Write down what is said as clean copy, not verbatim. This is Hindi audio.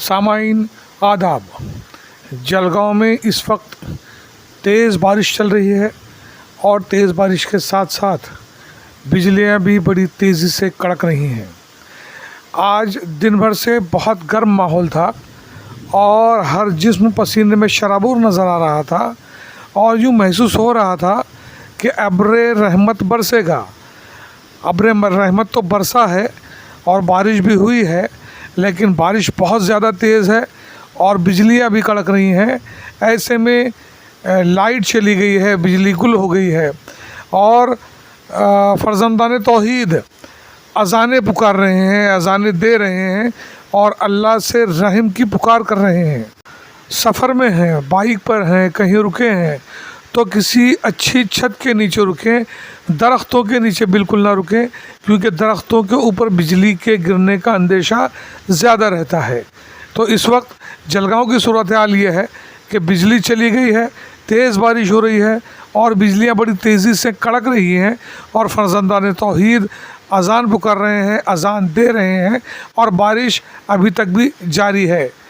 सामाईन आदाब। जलगांव में इस वक्त तेज़ बारिश चल रही है और तेज़ बारिश के साथ साथ बिजलियां भी बड़ी तेज़ी से कड़क रही हैं। आज दिन भर से बहुत गर्म माहौल था और हर जिस्म पसीने में शराबूर नज़र आ रहा था और यूँ महसूस हो रहा था कि अब्र रहमत बरसेगा। अब्र रहमत तो बरसा है और बारिश भी हुई है, लेकिन बारिश बहुत ज़्यादा तेज़ है और बिजलियाँ भी कड़क रही हैं। ऐसे में लाइट चली गई है, बिजली गुल हो गई है और फ़र्ज़ंदाने तौहीद अज़ानें पुकार रहे हैं, अज़ानें दे रहे हैं और अल्लाह से रहम की पुकार कर रहे हैं। सफ़र में हैं, बाइक पर हैं, कहीं रुके हैं तो किसी अच्छी छत के नीचे रुकें, दरख्तों के नीचे बिल्कुल ना रुकें, क्योंकि दरख्तों के ऊपर बिजली के गिरने का अंदेशा ज़्यादा रहता है। तो इस वक्त जलगांव की सूरत हाल ये है कि बिजली चली गई है, तेज़ बारिश हो रही है और बिजलियां बड़ी तेज़ी से कड़क रही हैं और फ़र्ज़ंदाने तौहीद अज़ान पुकार रहे हैं, अज़ान दे रहे हैं और बारिश अभी तक भी जारी है।